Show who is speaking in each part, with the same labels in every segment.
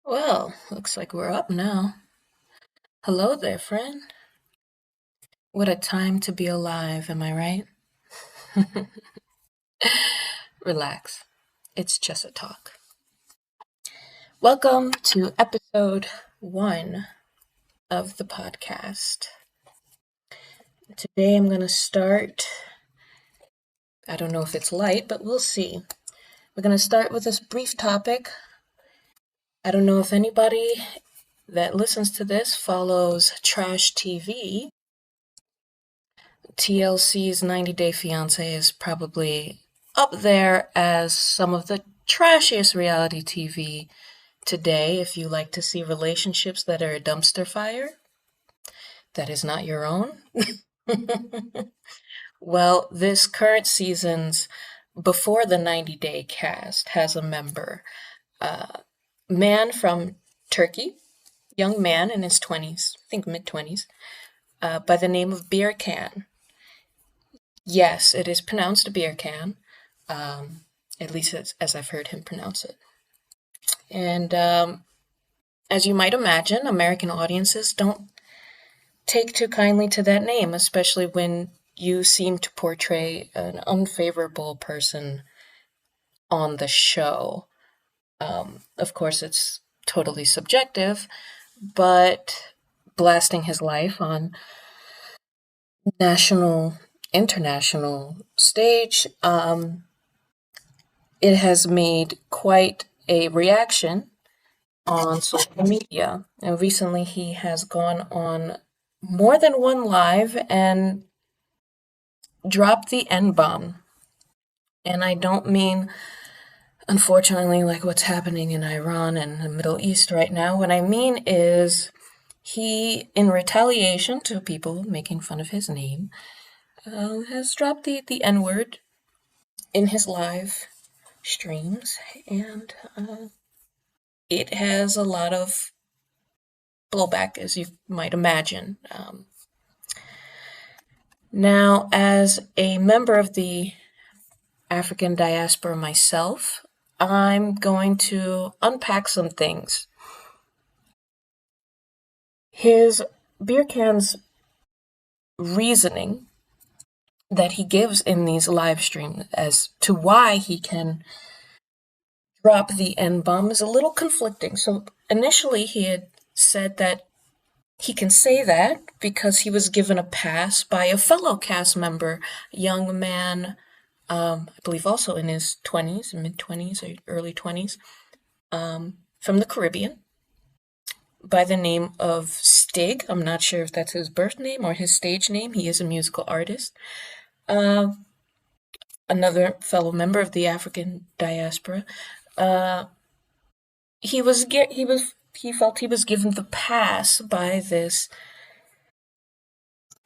Speaker 1: Well, looks like we're up now. Hello there, friend. What a time to be alive, am I right? Relax. It's just a talk. Welcome to episode 1 of the podcast. Today I'm going to start. I don't know if it's light, but we'll see. We're going to start with this brief topic. I don't know if anybody that listens to this follows trash TV. TLC's 90 Day Fiance is probably up there as some of the trashiest reality TV today. If you like to see relationships that are a dumpster fire, that is not your own. Well, this current season's before the 90 Day cast has a member, man from Turkey, young man in his 20s, I think mid 20s, by the name of Beer Can. Yes, it is pronounced beer can, at least as I've heard him pronounce it. And as you might imagine, American audiences don't take too kindly to that name, especially when you seem to portray an unfavorable person on the show. Of course, it's totally subjective, but blasting his life on national, international stage, it has made quite a reaction on social media. And recently he has gone on more than one live and dropped the N bomb. And I don't mean, unfortunately, like what's happening in Iran and the Middle East right now. What I mean is he, in retaliation to people making fun of his name, has dropped the N word in his live streams, and it has a lot of blowback, as you might imagine. Now, as a member of the African diaspora myself, I'm going to unpack some things. His beer can's reasoning that he gives in these live streams as to why he can drop the N bomb is a little conflicting. So initially he had said that he can say that because he was given a pass by a fellow cast member, a young man, I believe also in his 20s, mid-20s or early 20s, from the Caribbean, by the name of Stig. I'm not sure if that's his birth name or his stage name. He is a musical artist. Another fellow member of the African diaspora. He felt he was given the pass by this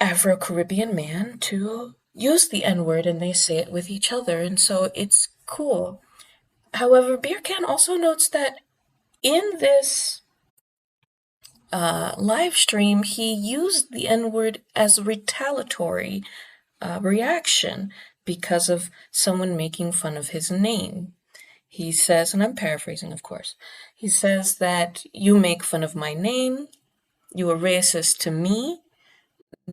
Speaker 1: Afro-Caribbean man to use the N-word, and they say it with each other, and so it's cool. However, Beer Can also notes that in this live stream, he used the N-word as a retaliatory reaction because of someone making fun of his name. He says, and I'm paraphrasing, of course, he says that you make fun of my name, you are racist to me,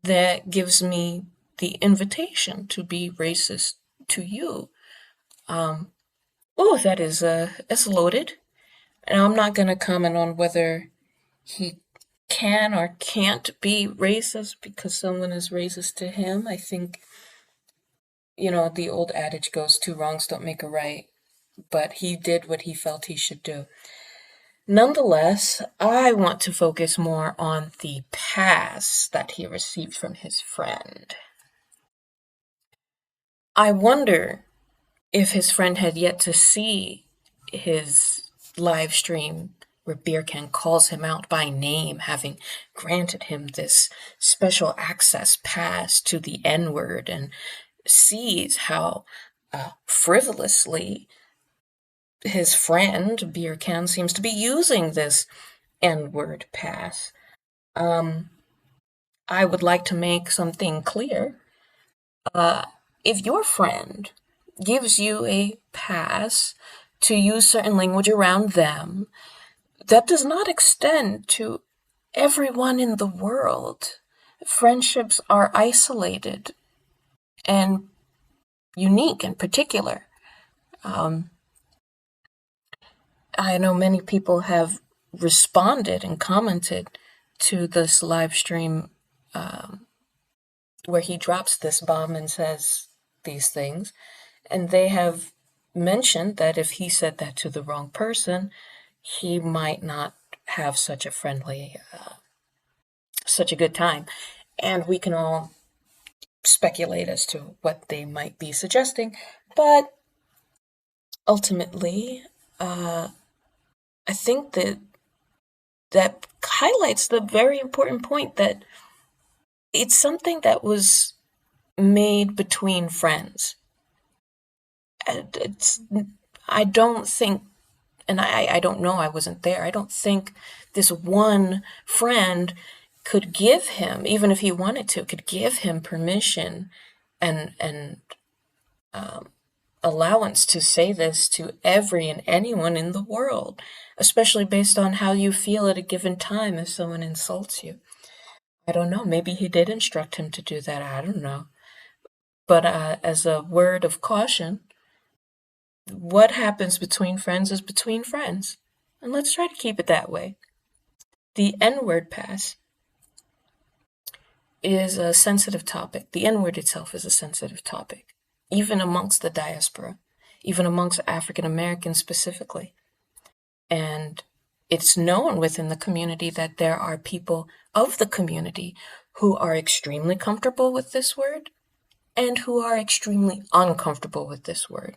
Speaker 1: that gives me the invitation to be racist to you. That is it's loaded. And I'm not going to comment on whether he can or can't be racist because someone is racist to him. I think, the old adage goes, two wrongs don't make a right. But he did what he felt he should do. Nonetheless, I want to focus more on the pass that he received from his friend. I wonder if his friend had yet to see his live stream where Beer Can calls him out by name, having granted him this special access pass to the N-word, and sees how frivolously his friend, Beer Can, seems to be using this N-word pass. I would like to make something clear. If your friend gives you a pass to use certain language around them, that does not extend to everyone in the world. Friendships are isolated and unique and particular. I know many people have responded and commented to this live stream where he drops this bomb and says these things, and they have mentioned that if he said that to the wrong person, he might not have such a friendly, such a good time. And we can all speculate as to what they might be suggesting, but ultimately, I think that highlights the very important point that it's something that was made between friends. And I don't think, and I don't know, I wasn't there. I don't think this one friend could give him, even if he wanted to, could give him permission and allowance to say this to every and anyone in the world, especially based on how you feel at a given time if someone insults you. I don't know. Maybe he did instruct him to do that. I don't know. But as a word of caution, what happens between friends is between friends. And let's try to keep it that way. The N-word pass is a sensitive topic. The N-word itself is a sensitive topic, even amongst the diaspora, even amongst African Americans specifically. And it's known within the community that there are people of the community who are extremely comfortable with this word and who are extremely uncomfortable with this word,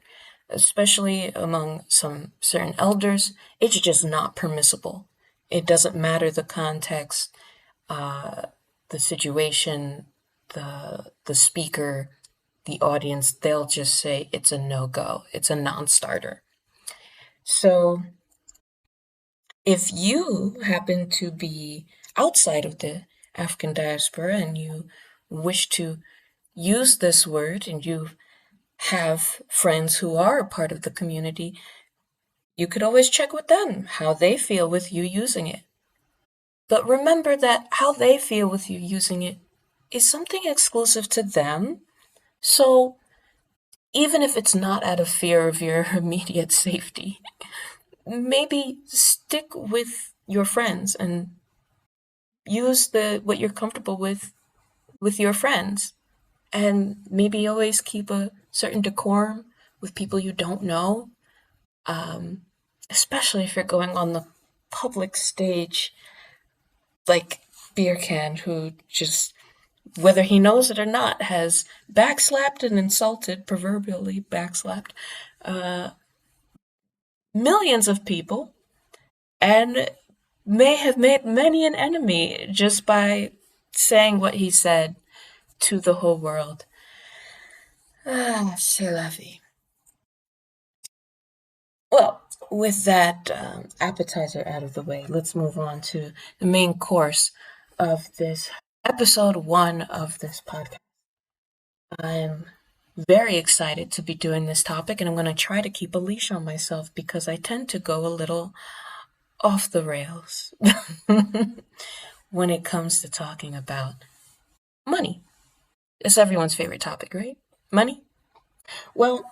Speaker 1: especially among some certain elders. It's just not permissible. It doesn't matter the context, the situation, the speaker, the audience. They'll just say it's a no-go. It's a non-starter. So if you happen to be outside of the African diaspora and you wish to use this word and you have friends who are a part of the community, you could always check with them how they feel with you using it. But remember that how they feel with you using it is something exclusive to them. So even if it's not out of fear of your immediate safety, maybe stick with your friends and use what you're comfortable with your friends. And maybe always keep a certain decorum with people you don't know, especially if you're going on the public stage, like Beer Can, who just, whether he knows it or not, has backslapped and insulted, proverbially backslapped, millions of people, and may have made many an enemy just by saying what he said to the whole world. C'est la vie. Well, with that appetizer out of the way, let's move on to the main course of this episode 1 of this podcast. I'm very excited to be doing this topic, and I'm going to try to keep a leash on myself because I tend to go a little off the rails when it comes to talking about money. It's everyone's favorite topic, right? Money? Well,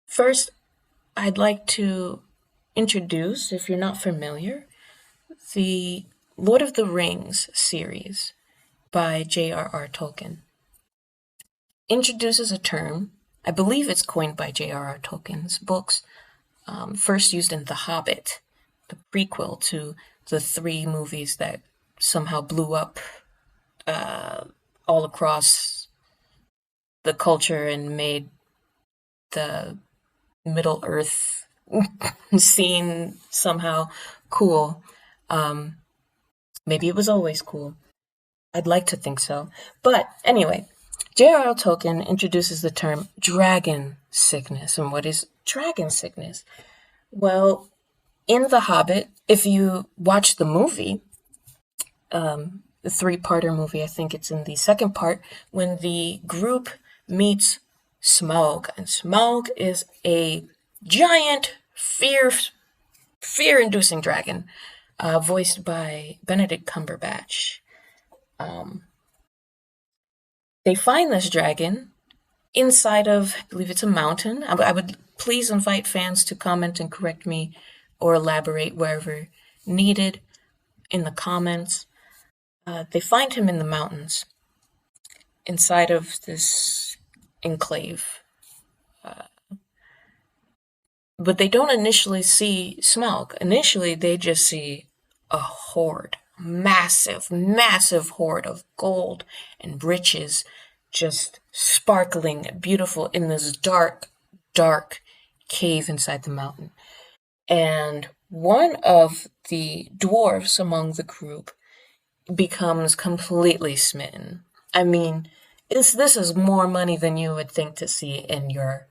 Speaker 1: first, I'd like to introduce, if you're not familiar, the Lord of the Rings series by J.R.R. Tolkien. Introduces a term, I believe it's coined by J.R.R. Tolkien's books, first used in The Hobbit, the prequel to the 3 movies that somehow blew up all across the culture and made the Middle Earth scene somehow cool. Maybe it was always cool. I'd like to think so. But anyway, J.R.R. Tolkien introduces the term dragon sickness. And what is dragon sickness? Well, in The Hobbit, if you watch the movie, the 3-parter movie, I think it's in the second part, when the group meets Smaug. And Smaug is a giant, fierce fear-inducing dragon, voiced by Benedict Cumberbatch. Um, they find this dragon inside of, I believe it's a mountain. I would please invite fans to comment and correct me or elaborate wherever needed in the comments. They find him in the mountains inside of this enclave. But they don't initially see Smaug. Initially, they just see a horde, massive, massive horde of gold and riches just sparkling beautiful in this dark, dark cave inside the mountain. And one of the dwarves among the group becomes completely smitten. I mean, this is more money than you would think to see in your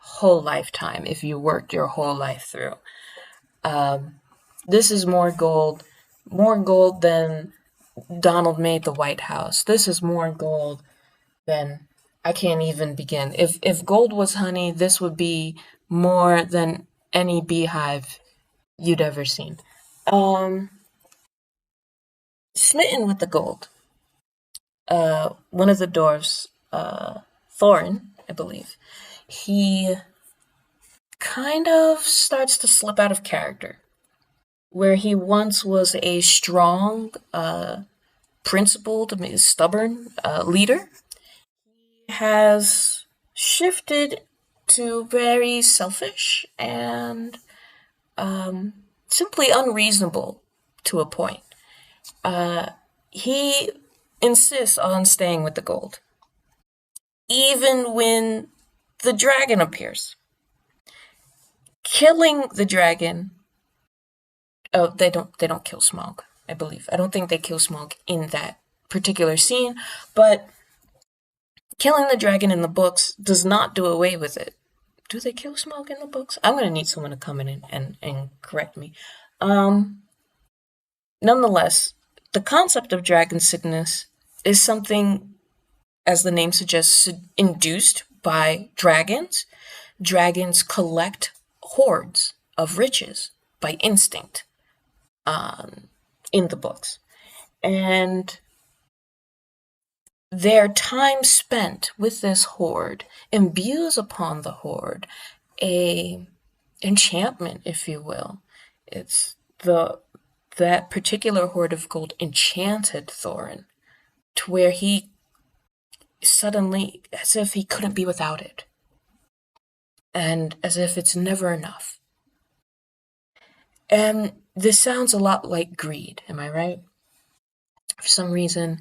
Speaker 1: whole lifetime if you worked your whole life through. This is more gold than Donald made the White House. This is more gold than I can't even begin. If gold was honey, this would be more than any beehive you'd ever seen. Um, Smitten with the gold. One of the dwarves, Thorin, I believe, he kind of starts to slip out of character. Where he once was a strong, principled, stubborn leader, has shifted to very selfish and simply unreasonable to a point. He insists on staying with the gold, even when the dragon appears. Killing the dragon. Oh, they don't kill Smaug, I believe. I don't think they kill Smaug in that particular scene, but killing the dragon in the books does not do away with it. Do they kill Smaug in the books? I'm gonna need someone to come in and correct me. Nonetheless, the concept of dragon sickness is something, as the name suggests, induced by dragons. Dragons collect hoards of riches by instinct in the books. And their time spent with this hoard imbues upon the hoard a enchantment, if you will. It's that particular hoard of gold enchanted Thorin to where he suddenly, as if he couldn't be without it, and as if it's never enough. And this sounds a lot like greed, am I right? For some reason,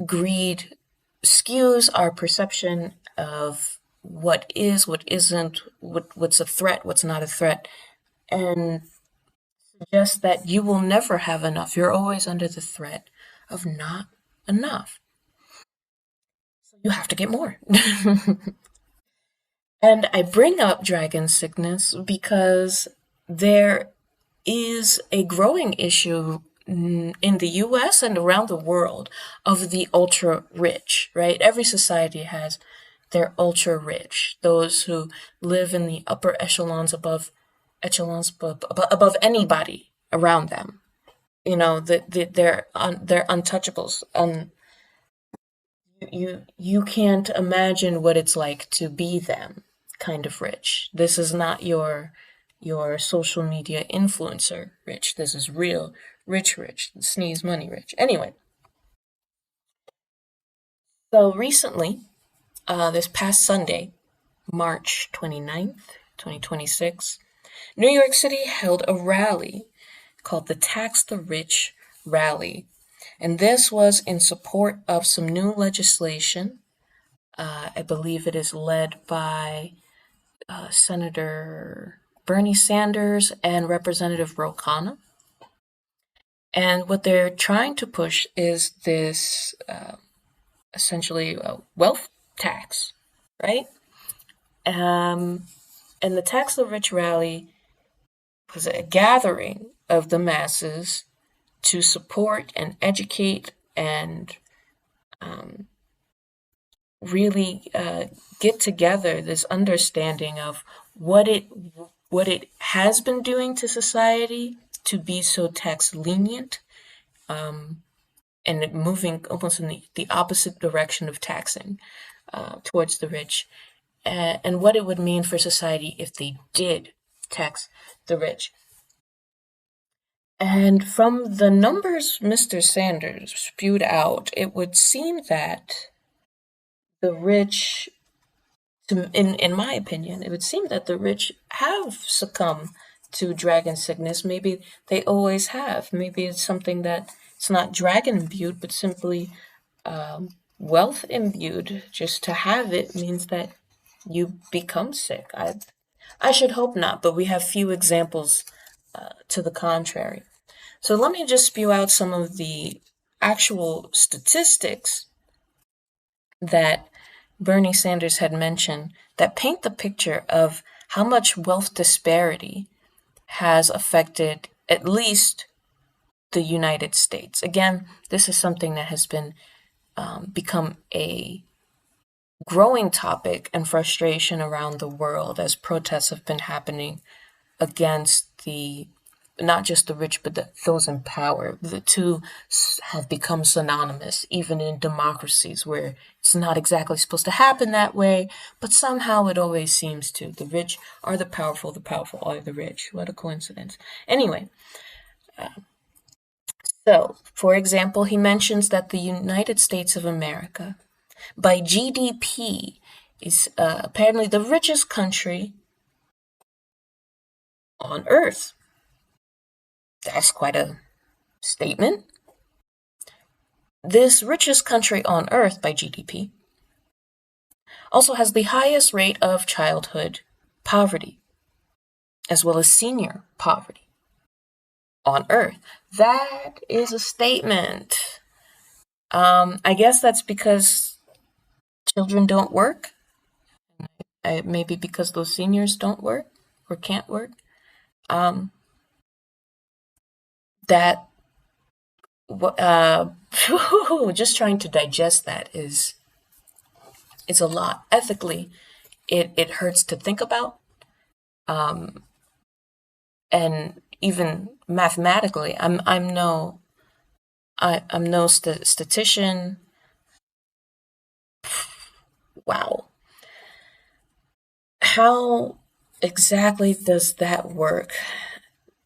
Speaker 1: greed skews our perception of what is, what isn't, what's a threat, what's not a threat, and suggests that you will never have enough. You're always under the threat of not enough. So you have to get more. And I bring up dragon sickness because there is a growing issue in the US and around the world of the ultra rich, right? Every society has their ultra rich, those who live in the upper echelons above anybody around them. You know, they're untouchables. You can't imagine what it's like to be them kind of rich. This is not your social media influencer rich. This is real rich, sneeze money rich. Anyway, so recently, this past Sunday, March 29th, 2026, New York City held a rally called the Tax the Rich Rally. And this was in support of some new legislation. I believe it is led by Senator Bernie Sanders and Representative Ro Khanna. And what they're trying to push is this essentially wealth tax, right? And the Tax the Rich rally was a gathering of the masses to support and educate and really get together this understanding of what it what it has been doing to society to be so tax lenient, and moving almost in the opposite direction of taxing towards the rich, and what it would mean for society if they did tax the rich. And from the numbers Mr. Sanders spewed out, it would seem that the rich, in my opinion, it would seem that the rich have succumbed to dragon sickness. Maybe they always have. Maybe it's something that it's not dragon imbued, but simply wealth imbued. Just to have it means that you become sick. I should hope not, but we have few examples to the contrary. So let me just spew out some of the actual statistics that Bernie Sanders had mentioned that paint the picture of how much wealth disparity has affected at least the United States. Again, this is something that has been become a growing topic and frustration around the world as protests have been happening against the not just the rich, but those in power. The two have become synonymous, even in democracies where it's not exactly supposed to happen that way, but somehow it always seems to. The rich are the powerful are the rich. What a coincidence. Anyway, so for example, he mentions that the United States of America, by GDP, is apparently the richest country on earth. That's quite a statement. This richest country on earth by GDP also has the highest rate of childhood poverty, as well as senior poverty on earth. That is a statement. I guess that's because children don't work. Maybe because those seniors don't work or can't work. That just trying to digest that is a lot. Ethically, it hurts to think about, and even mathematically, I'm no statistician. Wow, how exactly does that work?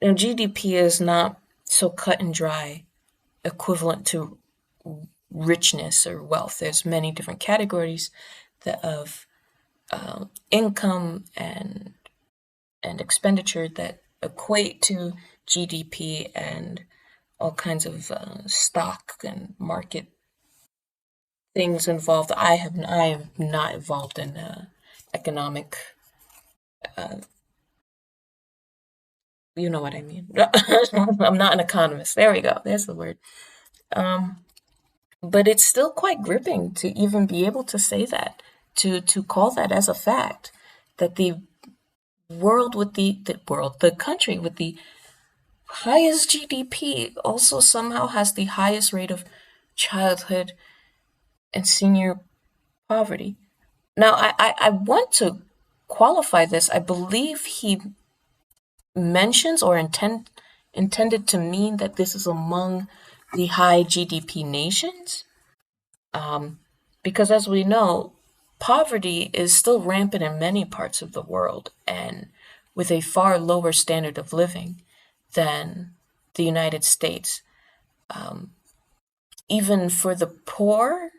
Speaker 1: Now, GDP is not so cut and dry equivalent to richness or wealth. There's many different categories of income and expenditure that equate to GDP and all kinds of stock and market things involved. I am not involved in economic. You know what I mean. I'm not an economist. There we go. There's the word. But it's still quite gripping to even be able to say that, to call that as a fact, that the the country with the highest GDP also somehow has the highest rate of childhood and senior poverty. Now, I want to qualify this. I believe he mentions or intended to mean that this is among the high GDP nations. Because as we know, poverty is still rampant in many parts of the world and with a far lower standard of living than the United States. Even for the poor,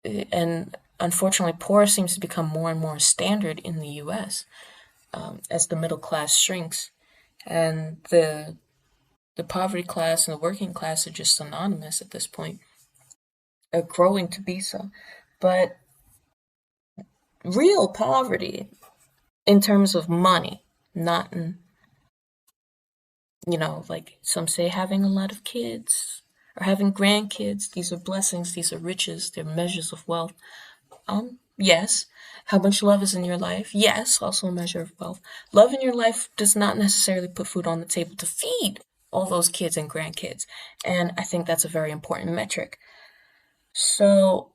Speaker 1: and unfortunately, poor seems to become more and more standard in the US as the middle class shrinks. And the poverty class and the working class are just synonymous at this point, are growing to be so. But real poverty in terms of money, not in, like some say having a lot of kids or having grandkids. These are blessings, these are riches, they're measures of wealth. Yes. How much love is in your life? Yes, also a measure of wealth. Love in your life does not necessarily put food on the table to feed all those kids and grandkids. And I think that's a very important metric. So,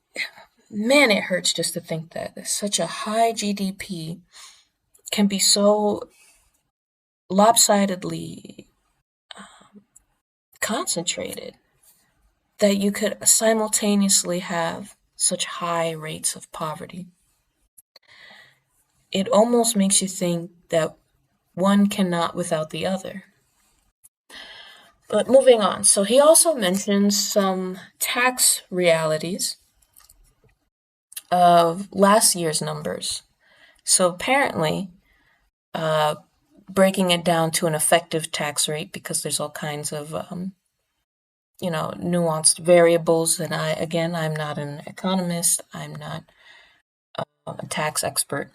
Speaker 1: man, it hurts just to think that such a high GDP can be so lopsidedly concentrated that you could simultaneously have such high rates of poverty. It almost makes you think that one cannot without the other. But moving on. So he also mentions some tax realities of last year's numbers. So apparently, uh, breaking it down to an effective tax rate, because there's all kinds of nuanced variables. And I'm not an economist. I'm not a tax expert.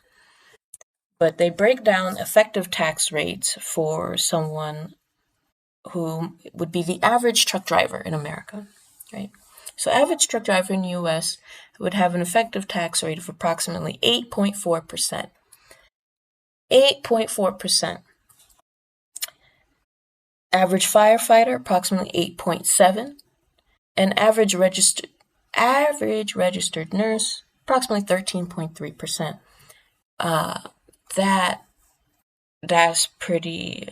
Speaker 1: But they break down effective tax rates for someone who would be the average truck driver in America, right? So average truck driver in the US would have an effective tax rate of approximately 8.4%. 8.4%. Average firefighter, approximately 8.7, and average registered nurse, approximately 13.3%. That that's pretty.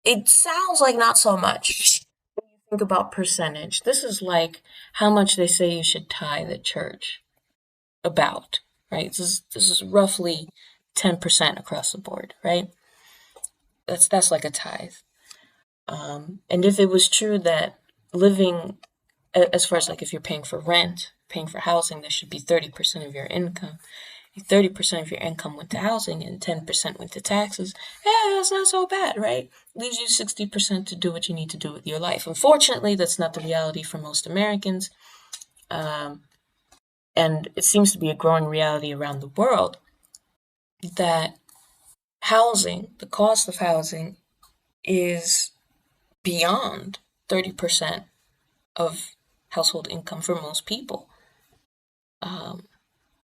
Speaker 1: It sounds like not so much. Think about percentage. This is like how much they say you should tithe at church. About, right? This is roughly 10% across the board, right? That's like a tithe. And if it was true that living, as far as like if you're paying for rent, paying for housing, that should be 30% of your income. 30% of your income went to housing and 10% went to taxes. Yeah, that's not so bad, right? Leaves you 60% to do what you need to do with your life. Unfortunately, that's not the reality for most Americans. And it seems to be a growing reality around the world that the cost of housing, is beyond 30% of household income for most people,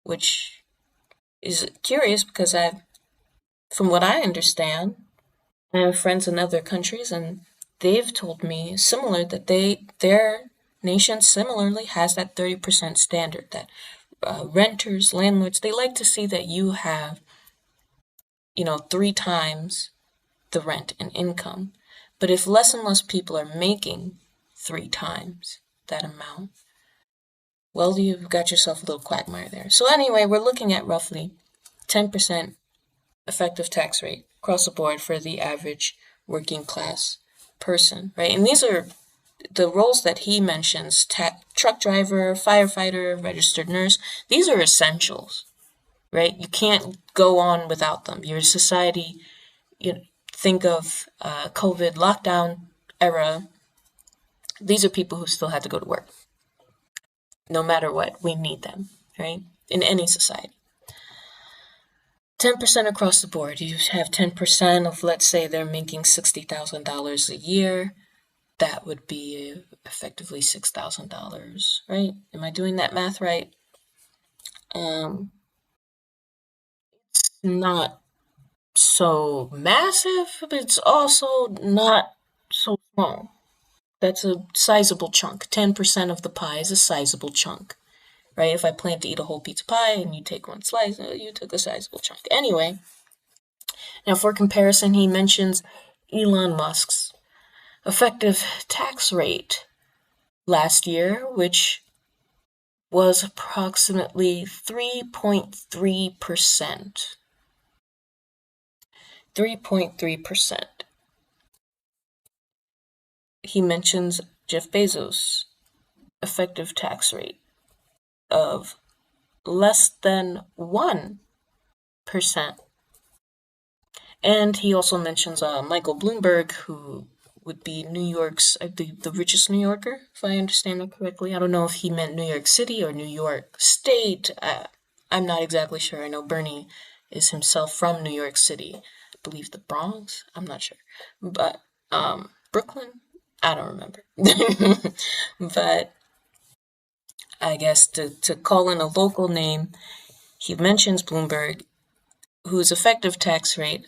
Speaker 1: which is curious because from what I understand, I have friends in other countries and they've told me similar that their nation similarly has that 30% standard that renters, landlords, they like to see that you have, 3 times the rent and income. But if less and less people are making 3 times that amount, well, you've got yourself a little quagmire there. So anyway, we're looking at roughly 10% effective tax rate across the board for the average working class person, right? And these are the roles that he mentions: truck driver, firefighter, registered nurse. These are essentials, right? You can't go on without them. Your society, think of COVID lockdown era. These are people who still had to go to work. No matter what, we need them, right? In any society. 10% across the board. You have 10% of, let's say, they're making $60,000 a year. That would be effectively $6,000, right? Am I doing that math right? It's not so massive, but it's also not so small. That's a sizable chunk. 10% of the pie is a sizable chunk, right? If I plan to eat a whole pizza pie and you take one slice, you took a sizable chunk. Anyway, now for comparison, he mentions Elon Musk's effective tax rate last year, which was approximately 3.3%. 3.3%. He mentions Jeff Bezos' effective tax rate of less than 1%. And he also mentions Michael Bloomberg, who would be New York's, the richest New Yorker, if I understand it correctly. I don't know if he meant New York City or New York State. I'm not exactly sure. I know Bernie is himself from New York City. I believe the Bronx. I'm not sure. But Brooklyn? I don't remember. But I guess to call in a local name, he mentions Bloomberg, whose effective tax rate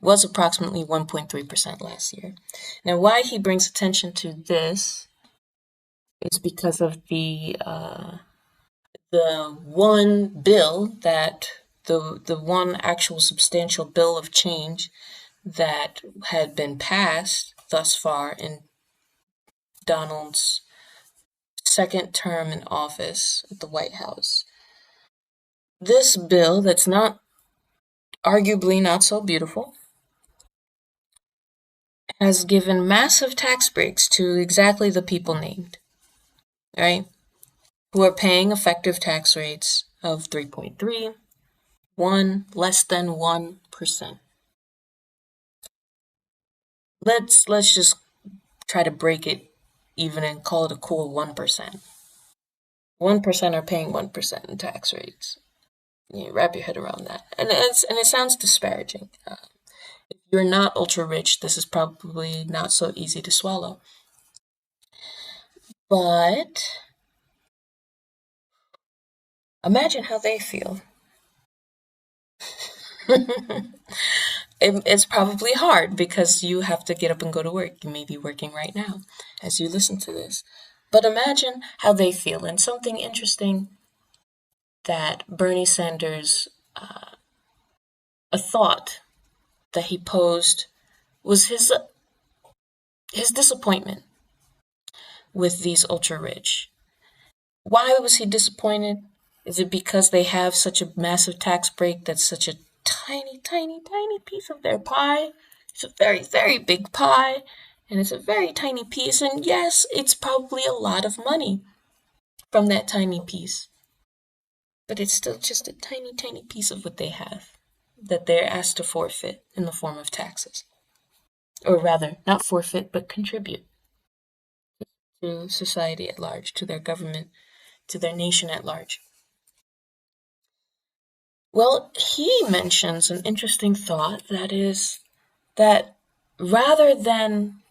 Speaker 1: was approximately 1.3% last year. Now, why he brings attention to this is because of the one bill that the one actual substantial bill of change that had been passed thus far in Donald's second term in office at the White House. This bill, that's not arguably not so beautiful, has given massive tax breaks to exactly the people named, right? Who are paying effective tax rates of 3.3, 1, less than 1%. Let's just try to break it even and call it a cool 1%. 1% are paying 1% in tax rates. You wrap your head around that. And it sounds disparaging. If you're not ultra rich, this is probably not so easy to swallow. But imagine how they feel. It's probably hard because you have to get up and go to work. You may be working right now as you listen to this. But imagine how they feel. And something interesting that Bernie Sanders, a thought that he posed was his disappointment with these ultra rich. Why was he disappointed? Is it because they have such a massive tax break that's such a tiny, tiny, tiny piece of their pie? It's a very, very big pie, and it's a very tiny piece. And yes, it's probably a lot of money from that tiny piece. But it's still just a tiny, tiny piece of what they have that they're asked to forfeit in the form of taxes. Or rather, not forfeit, but contribute to society at large, to their government, to their nation at large. Well, he mentions an interesting thought that is that rather than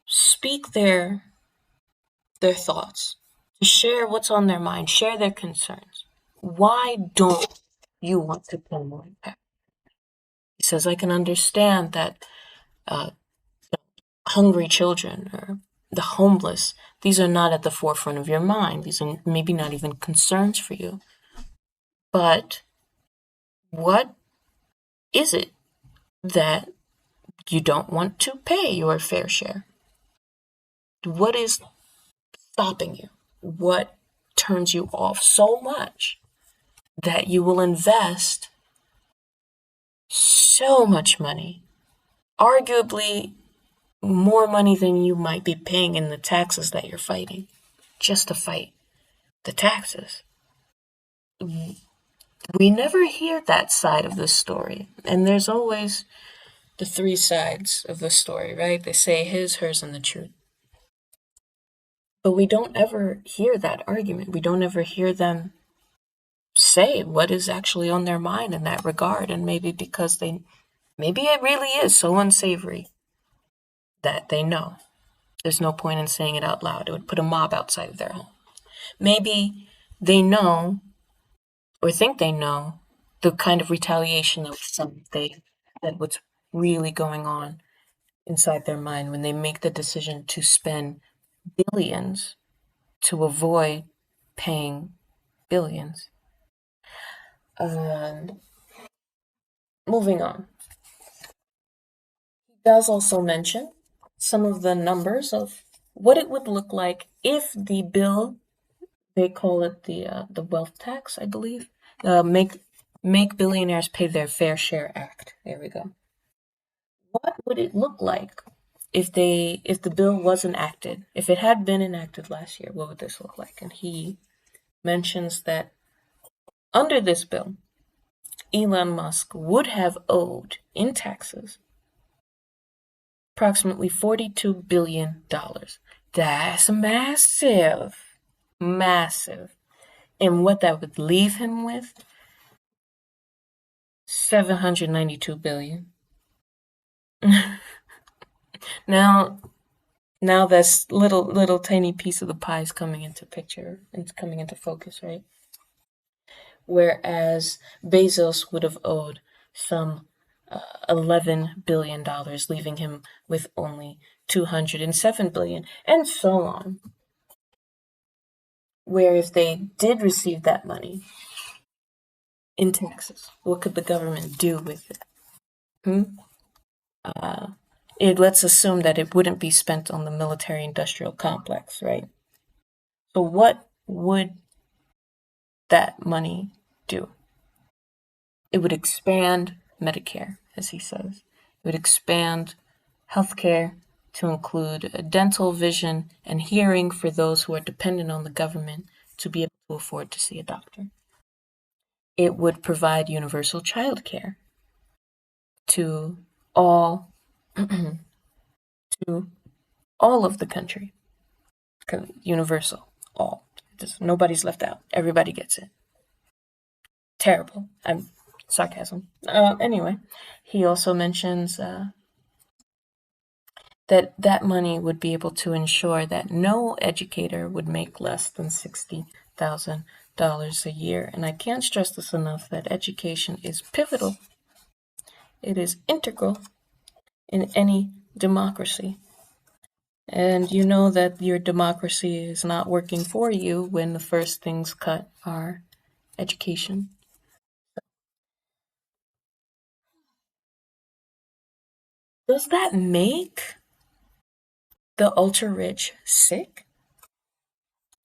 Speaker 1: speak their thoughts, to share what's on their mind, share their concerns, why don't you want to pay more tax? He says, I can understand that hungry children or the homeless, these are not at the forefront of your mind. These are maybe not even concerns for you. But what is it that you don't want to pay your fair share? What is stopping you? What turns you off so much that you will invest so much money, arguably more money than you might be paying in the taxes that you're fighting, just to fight the taxes? We never hear that side of the story. And there's always the three sides of the story, right? They say his, hers, and the truth. But we don't ever hear that argument. We don't ever hear them say what is actually on their mind in that regard. And maybe because maybe it really is so unsavory that they know. There's no point in saying it out loud. It would put a mob outside of their home. Maybe they know or think they know the kind of retaliation that what's really going on inside their mind when they make the decision to spend billions to avoid paying billions. Moving on. He does also mention some of the numbers of what it would look like if the bill, they call it the wealth tax, I believe, make billionaires pay their fair share act. There we go. What would it look like if the bill was enacted? If it had been enacted last year, what would this look like? And he mentions that under this bill, Elon Musk would have owed in taxes approximately $42 billion. That's massive. Massive. And what that would leave him with? $792 billion. Now this little tiny piece of the pie is coming into picture. It's coming into focus, right? Whereas Bezos would have owed some $11 billion, leaving him with only $207 billion, and so on. Where if they did receive that money in taxes. What could the government do with it? Hmm? Let's assume that it wouldn't be spent on the military-industrial complex, right? So what would that money do? It would expand Medicare, as he says. It would expand healthcare to include dental, vision, and hearing for those who are dependent on the government to be able to afford to see a doctor. It would provide universal child care to all to all of the country. Universal, all. Nobody's left out. Everybody gets it. Terrible. I'm sarcasm. Anyway, he also mentions that that money would be able to ensure that no educator would make less than $60,000 a year. And I can't stress this enough, that education is pivotal. It is integral in any democracy. And you know that your democracy is not working for you when the first things cut are education. Does that make the ultra rich sick?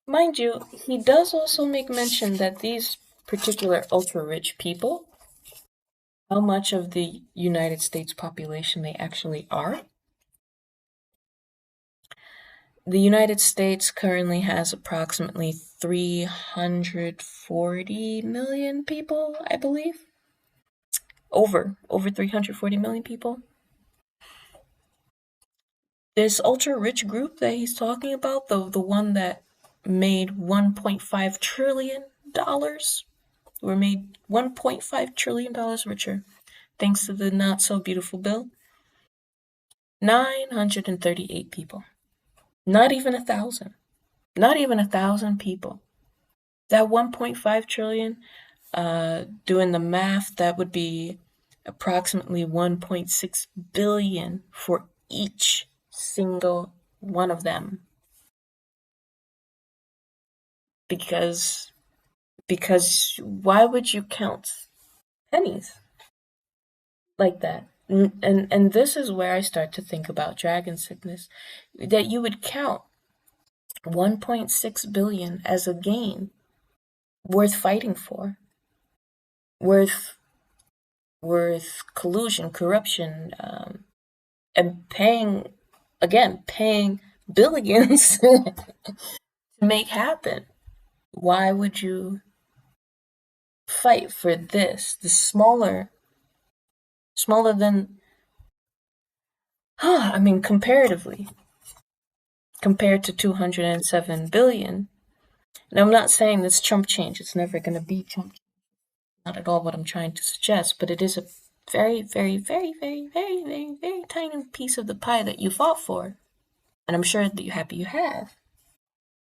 Speaker 1: Mind you, he does also make mention that these particular ultra rich people, how much of the United States population they actually are. The United States currently has approximately 340 million people, I believe. Over 340 million people. This ultra rich group that he's talking about, the one that made $1.5 trillion, were made $1.5 trillion richer thanks to the not so beautiful bill. 938 people. Not even 1,000. Not even 1,000 people. That 1.5 trillion, doing the math, that would be approximately 1.6 billion for each single one of them. Because why would you count pennies like that? And this is where I start to think about dragon sickness, that you would count 1.6 billion as a gain worth fighting for, worth collusion, corruption, and paying billions to make happen. Why would you fight for this? The smaller than, I mean, comparatively, compared to 207 billion. And I'm not saying this chump change. It's never going to be chump change. Not at all what I'm trying to suggest, but it is a very, very, very, very, very, very, very tiny piece of the pie that you fought for. And I'm sure that you're happy you have,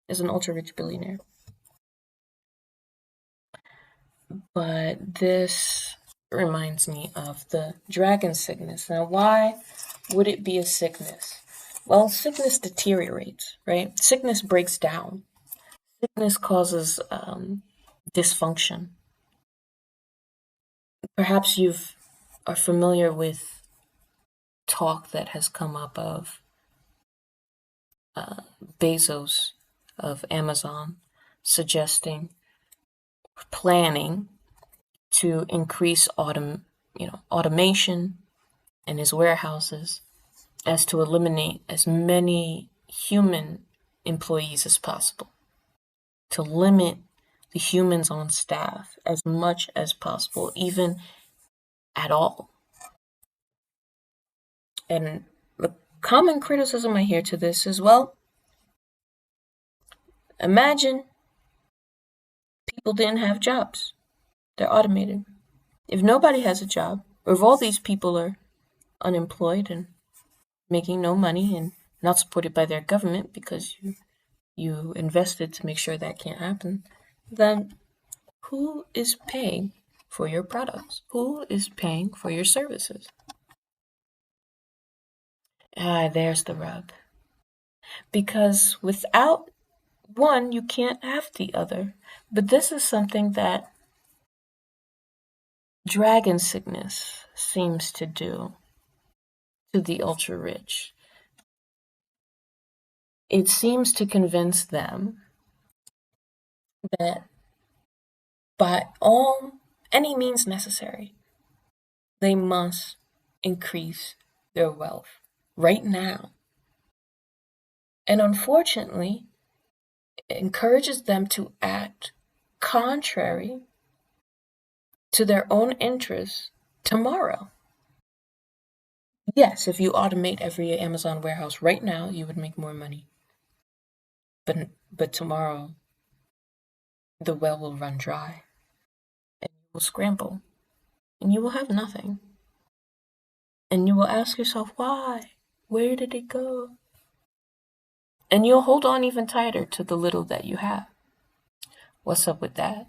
Speaker 1: as an ultra-rich billionaire. But this reminds me of the dragon sickness. Now, why would it be a sickness? Well, sickness deteriorates, right? Sickness breaks down. Sickness causes dysfunction. Perhaps you are familiar with talk that has come up of Bezos of Amazon suggesting, planning to increase automation in his warehouses, as to eliminate as many human employees as possible, to limit the humans on staff as much as possible, even at all. And the common criticism I hear to this is, well, imagine people didn't have jobs. They're automated. If nobody has a job, or if all these people are unemployed and making no money and not supported by their government because you invested to make sure that can't happen, then who is paying for your products? Who is paying for your services? There's the rub. Because without one, you can't have the other. But this is something that dragon sickness seems to do to the ultra rich. It seems to convince them that by any means necessary, they must increase their wealth right now. And unfortunately, it encourages them to act contrary to their own interests tomorrow. Yes, if you automate every Amazon warehouse right now, you would make more money. But tomorrow, the well will run dry, and you will scramble, and you will have nothing. And you will ask yourself, why? Where did it go? And you'll hold on even tighter to the little that you have. What's up with that?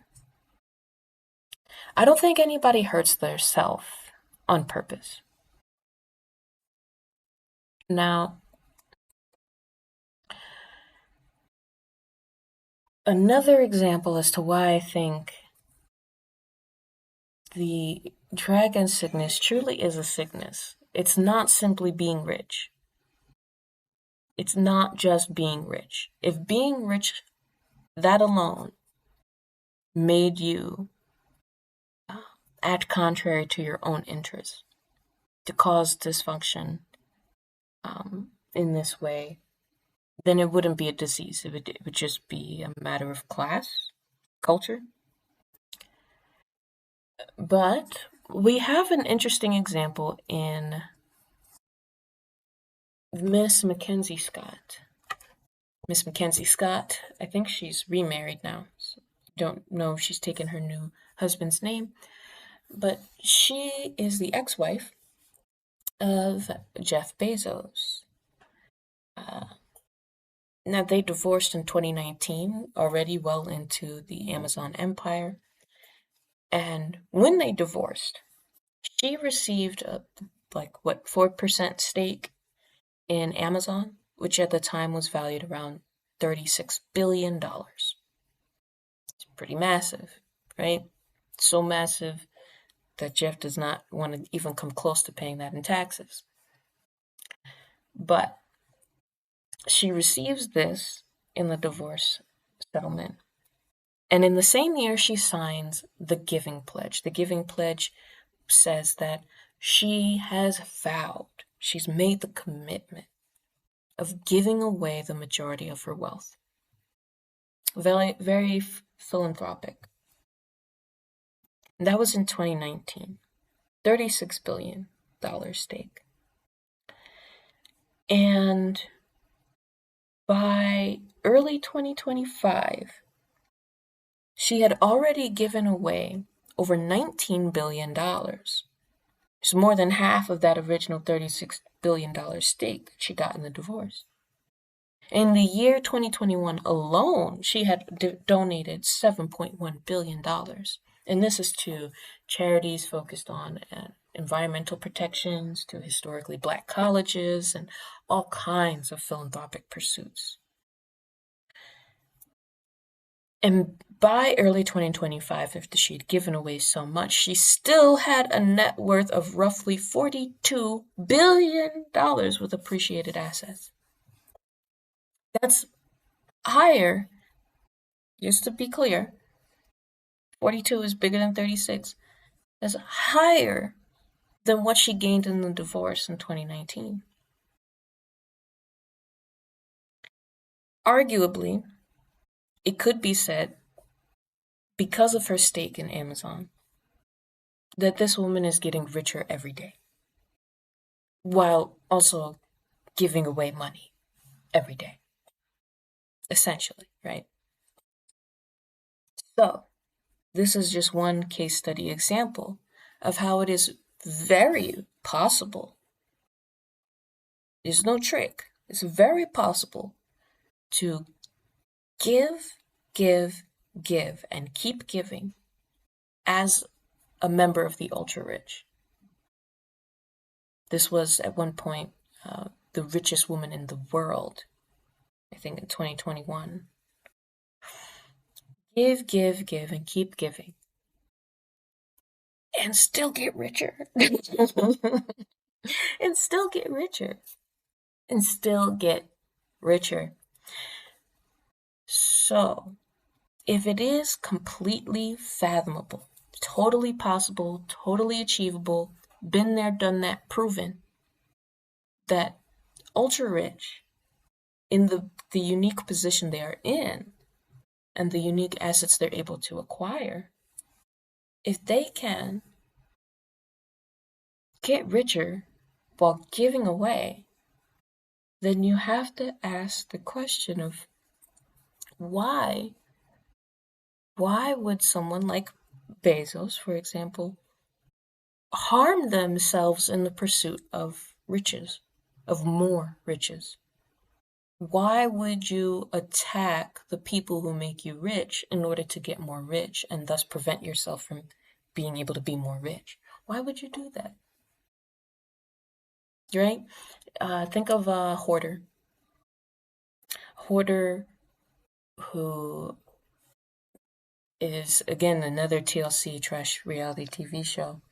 Speaker 1: I don't think anybody hurts their self on purpose. Now, another example as to why I think the dragon sickness truly is a sickness. It's not simply being rich. It's not just being rich. If being rich, that alone, made you act contrary to your own interests, to cause dysfunction in this way, then it wouldn't be a disease. It would just be a matter of class, culture. But we have an interesting example in Miss Mackenzie Scott. Miss Mackenzie Scott, I think she's remarried now. So don't know if she's taken her new husband's name, but she is the ex-wife of Jeff Bezos. Now, they divorced in 2019, already well into the Amazon empire. And when they divorced, she received a 4% stake in Amazon, which at the time was valued around $36 billion. It's pretty massive, right? So massive that Jeff does not want to even come close to paying that in taxes. But she receives this in the divorce settlement. And in the same year, she signs the Giving Pledge. The Giving Pledge says that she has vowed, she's made the commitment of giving away the majority of her wealth. Very, very philanthropic. And that was in 2019. $36 billion stake. And by early 2025, she had already given away over $19 billion. It's more than half of that original $36 billion stake that she got in the divorce. In the year 2021 alone, she had donated $7.1 billion. And this is to charities focused on environmental protections, to historically Black colleges, and all kinds of philanthropic pursuits. And by early 2025, after she had given away so much, she still had a net worth of roughly $42 billion with appreciated assets. That's higher, just to be clear, 42 is bigger than 36. That's higher than what she gained in the divorce in 2019. Arguably, it could be said, because of her stake in Amazon, that this woman is getting richer every day, while also giving away money every day, essentially, right? So, this is just one case study example of how it is very possible. There's no trick. It's very possible to give, and keep giving as a member of the ultra rich. This was at one point the richest woman in the world, I think in 2021. Give, and keep giving. and still get richer. And still get richer. And still get richer. So, if it is completely fathomable, totally possible, totally achievable, been there, done that, proven, that ultra rich, in the unique position they are in and the unique assets they're able to acquire, if they can get richer while giving away, then you have to ask the question of why? Why would someone like Bezos, for example, harm themselves in the pursuit of riches, of more riches? Why would you attack the people who make you rich in order to get more rich and thus prevent yourself from being able to be more rich? Why would you do that? Right? Think of a hoarder. Hoarder who is, again, another TLC trash reality TV show.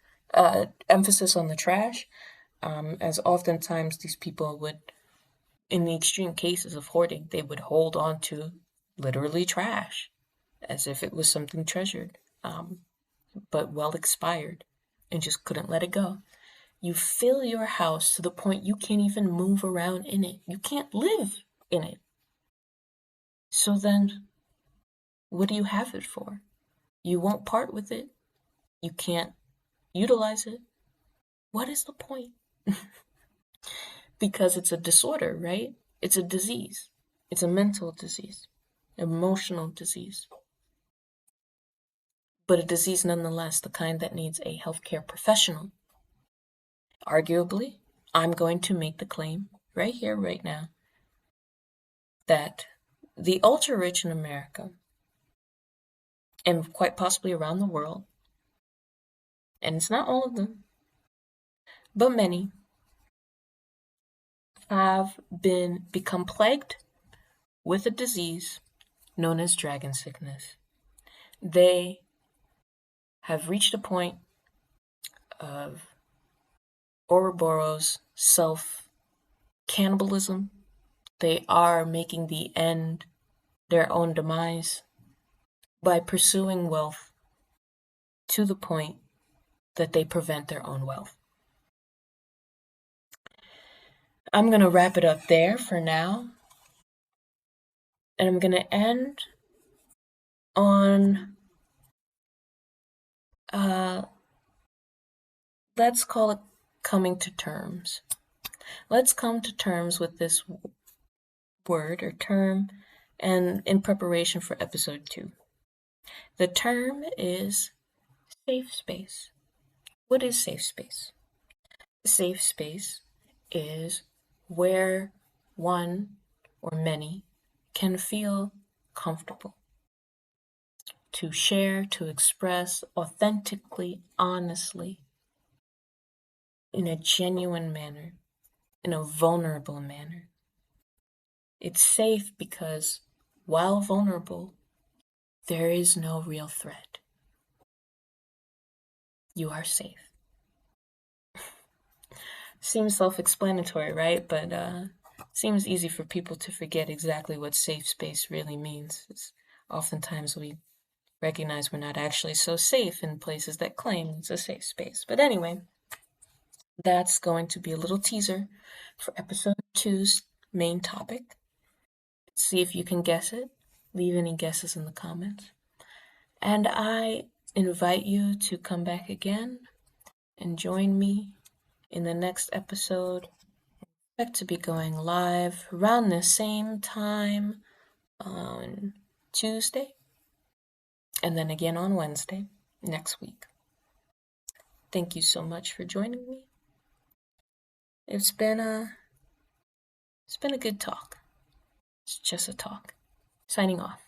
Speaker 1: Emphasis on the trash, as oftentimes these people would, in the extreme cases of hoarding, they would hold on to literally trash as if it was something treasured, but well expired, and just couldn't let it go. You fill your house to the point you can't even move around in it. You can't live in it. So then, what do you have it for? You won't part with it. You can't utilize it. What is the point? Because it's a disorder, right? It's a disease. It's a mental disease, emotional disease, but a disease nonetheless, the kind that needs a healthcare professional. Arguably, I'm going to make the claim right here, right now, that the ultra rich in America, and quite possibly around the world, and it's not all of them, but many, have become plagued with a disease known as dragon sickness. They have reached a point of Ouroboros self cannibalism. They are making the end their own demise by pursuing wealth to the point that they prevent their own wealth. I'm going to wrap it up there for now. And I'm going to end on, let's call it coming to terms. Let's come to terms with this word or term, and in preparation for episode 2. The term is safe space. What is safe space? Safe space is where one or many can feel comfortable to share, to express authentically, honestly, in a genuine manner, in a vulnerable manner. It's safe because while vulnerable, there is no real threat. You are safe. Seems self-explanatory, right? But seems easy for people to forget exactly what safe space really means. Oftentimes we recognize we're not actually so safe in places that claim it's a safe space. But anyway, that's going to be a little teaser for episode 2's main topic. See if you can guess it. Leave any guesses in the comments. And I invite you to come back again and join me in the next episode. I expect to be going live around the same time on Tuesday and then again on Wednesday next week. Thank you so much for joining me. It's been a good talk. It's just a talk. Signing off.